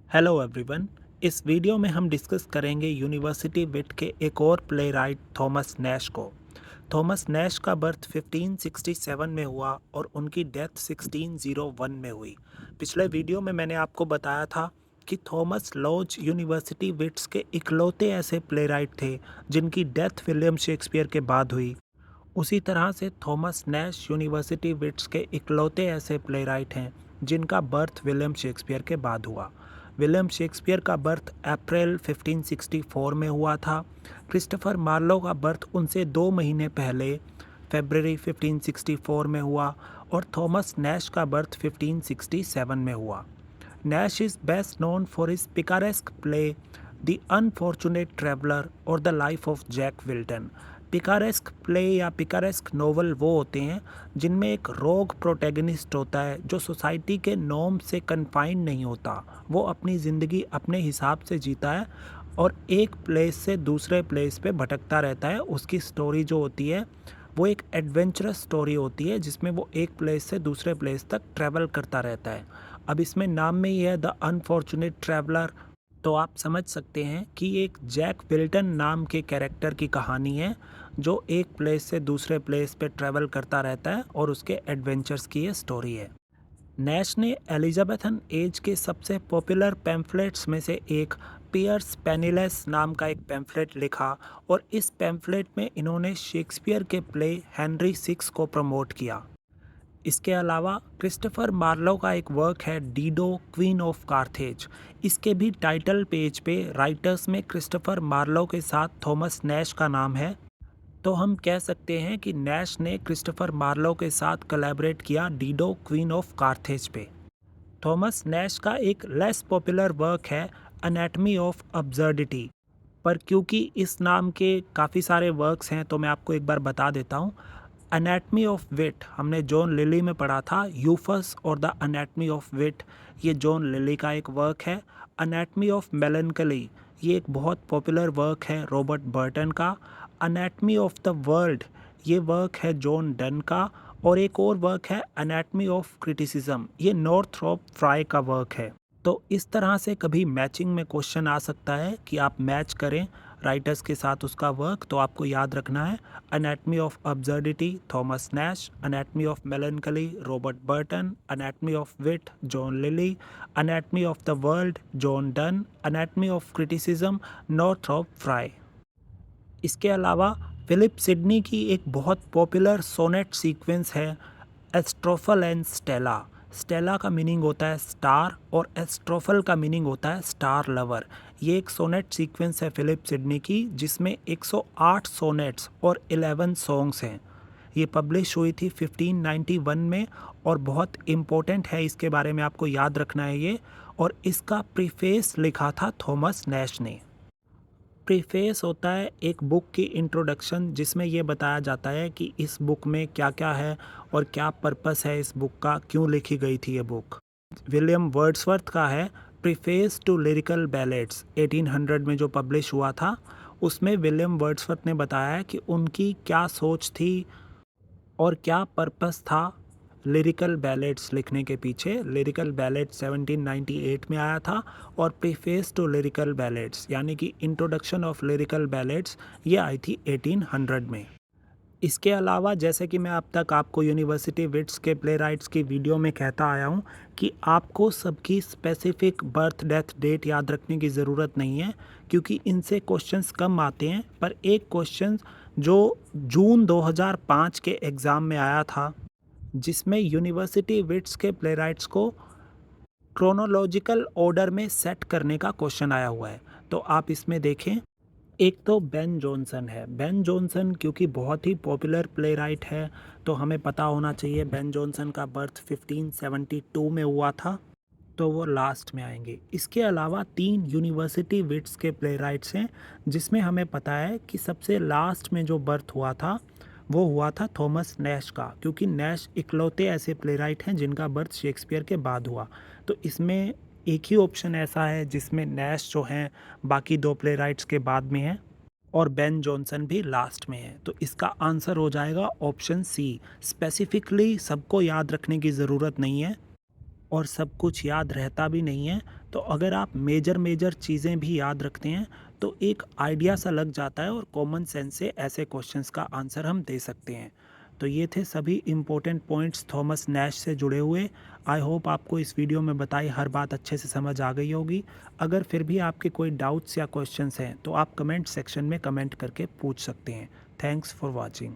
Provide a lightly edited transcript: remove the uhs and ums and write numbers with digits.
Hello everyone. इस video में हम डिस्कस करेंगे यूनिवर्सिटी विट के एक और प्ले राइट थॉमस नैश को। थॉमस नैश का बर्थ 1567 में हुआ और उनकी डेथ 1601 में हुई। पिछले वीडियो में मैंने आपको बताया था कि थॉमस लॉज यूनिवर्सिटी विट्स के इकलौते ऐसे प्ले राइट थे जिनकी डेथ विलियम शेक्सपियर के बाद हुई। उसी तरह से थॉमस नैश यूनिवर्सिटी विट्स के इकलौते ऐसे प्ले राइट हैं जिनका बर्थ विलियम शेक्सपियर के बाद हुआ। विलियम शेक्सपियर का बर्थ अप्रैल 1564 में हुआ था। क्रिस्टोफर मार्लो का बर्थ उनसे 2 महीने पहले फरवरी 1564 में हुआ और थॉमस नैश का बर्थ 1567 में हुआ। Nash is best known for his picaresque play the unfortunate traveller और the life of Jack Wilton. Picaresque play या पिकारेस्क नोवेल वो होते हैं जिनमें एक रोग प्रोटैगनिस्ट होता है जो सोसाइटी के नॉर्म से कन्फाइंड नहीं होता। वो अपनी ज़िंदगी अपने हिसाब से जीता है और एक प्लेस से दूसरे प्लेस पे भटकता रहता है। उसकी स्टोरी जो होती है वो एक एडवेंचरस स्टोरी होती है जिसमें वो एक प्लेस से दूसरे प्लेस तक ट्रैवल करता रहता है। अब इसमें नाम में ही है द अनफॉर्चुनेट ट्रैवलर, तो आप समझ सकते हैं कि ये एक जैक विल्टन नाम के कैरेक्टर की कहानी है जो एक प्लेस से दूसरे प्लेस पे ट्रैवल करता रहता है और उसके एडवेंचर्स की ये स्टोरी है। नैश ने एलिजाबेथन एज के सबसे पॉपुलर पैम्फलेट्स में से एक पियर्स पेनिलेस नाम का एक पैम्फलेट लिखा और इस पैम्फलेट में इन्होंने शेक्सपियर के प्ले हेनरी सिक्स को प्रमोट किया। इसके अलावा क्रिस्टोफर मार्लो का एक वर्क है डीडो क्वीन ऑफ कार्थेज। इसके भी टाइटल पेज पे राइटर्स में क्रिस्टोफर मार्लो के साथ थॉमस नैश का नाम है। तो हम कह सकते हैं कि नैश ने क्रिस्टोफर मार्लो के साथ कोलैबोरेट किया डीडो क्वीन ऑफ कार्थेज पे। थॉमस नैश का एक लेस पॉपुलर वर्क है एनाटमी ऑफ अब्सर्डिटी, पर क्योंकि इस नाम के काफ़ी सारे वर्क्स हैं तो मैं आपको एक बार बता देता हूँ। एनाटमी ऑफ विट हमने जॉन लिली में पढ़ा था, यूफस और द एनाटमी ऑफ विट ये जॉन लिली का एक वर्क है। एनाटमी ऑफ मेलनकली ये एक बहुत पॉपुलर वर्क है रॉबर्ट बर्टन का। एनाटमी ऑफ द वर्ल्ड ये वर्क है जॉन डन का। और एक और वर्क है एनाटमी ऑफ क्रिटिसिज्म, ये नॉर्थरोप फ्राई का वर्क है। तो इस तरह से कभी मैचिंग में क्वेश्चन आ सकता है कि आप मैच करें राइटर्स के साथ उसका वर्क। तो आपको याद रखना है Anatomy of Absurdity Thomas Nashe, Anatomy of Melancholy Robert Burton, Anatomy of Wit John Lyly, Anatomy of the World John Donne, Anatomy of Criticism Northrop Frye. इसके अलावा फिलिप सिडनी की एक बहुत पॉपुलर सोनेट सीक्वेंस है एस्ट्रोफल and Stella. Stella का meaning होता है star और एस्ट्रोफल का मीनिंग होता है स्टार लवर। ये एक सोनेट सीक्वेंस है फिलिप सिडनी की जिसमें 108 सोनेट्स और 11 सॉन्ग्स हैं। ये पब्लिश हुई थी 1591 में और बहुत इम्पोर्टेंट है, इसके बारे में आपको याद रखना है ये। और इसका प्रीफेस लिखा था थॉमस नैश ने। प्रीफेस होता है एक बुक की इंट्रोडक्शन जिसमें ये बताया जाता है कि इस बुक में क्या क्या है और क्या पर्पस है इस बुक का, क्यों लिखी गई थी ये बुक। विलियम वर्ड्सवर्थ का है प्रीफेस टू लिरिकल बैलेड्स 1800 में जो पब्लिश हुआ था। उसमें विलियम वर्ड्सवर्थ ने बताया है कि उनकी क्या सोच थी और क्या पर्पस था लिरिकल बैलेड्स लिखने के पीछे। लिरिकल बैलेड 1798 में आया था और प्रीफेस टू लिरिकल बैलेड्स यानी कि इंट्रोडक्शन ऑफ लिरिकल बैलेड्स ये आई थी 1800 में। इसके अलावा जैसे कि मैं अब तक आपको यूनिवर्सिटी विट्स के प्ले राइट्स की वीडियो में कहता आया हूँ कि आपको सबकी स्पेसिफिक बर्थ डेथ डेट याद रखने की ज़रूरत नहीं है क्योंकि इनसे क्वेश्चंस कम आते हैं। पर एक क्वेश्चन जो जून 2005 के एग्ज़ाम में आया था जिसमें यूनिवर्सिटी विट्स के प्ले राइट्स को क्रोनोलॉजिकल ऑर्डर में सेट करने का क्वेश्चन आया हुआ है। तो आप इसमें देखें, एक तो बेन जॉनसन है। बेन जॉनसन क्योंकि बहुत ही पॉपुलर प्ले राइट है तो हमें पता होना चाहिए बेन जॉनसन का बर्थ 1572 में हुआ था, तो वो लास्ट में आएंगे। इसके अलावा 3 यूनिवर्सिटी विट्स के प्ले राइट्स हैं जिसमें हमें पता है कि सबसे लास्ट में जो बर्थ हुआ था वो हुआ था थॉमस नैश का, क्योंकि नैश इकलौते ऐसे प्ले राइट हैं जिनका बर्थ शेक्सपियर के बाद हुआ। तो इसमें एक ही ऑप्शन ऐसा है जिसमें नैश जो हैं बाकी 2 प्ले राइट्स के बाद में हैं और बेन जॉनसन भी लास्ट में है। तो इसका आंसर हो जाएगा ऑप्शन सी। स्पेसिफिकली सबको याद रखने की ज़रूरत नहीं है। और सब कुछ याद रहता भी नहीं है, तो अगर आप मेजर चीज़ें भी याद रखते हैं तो एक आइडिया सा लग जाता है और कॉमन सेंस से ऐसे क्वेश्चंस का आंसर हम दे सकते हैं। तो ये थे सभी इम्पोर्टेंट पॉइंट्स थॉमस नैश से जुड़े हुए। आई होप आपको इस वीडियो में बताई हर बात अच्छे से समझ आ गई होगी। अगर फिर भी आपके कोई डाउट्स या क्वेश्चंस हैं तो आप कमेंट सेक्शन में कमेंट करके पूछ सकते हैं। Thanks for watching.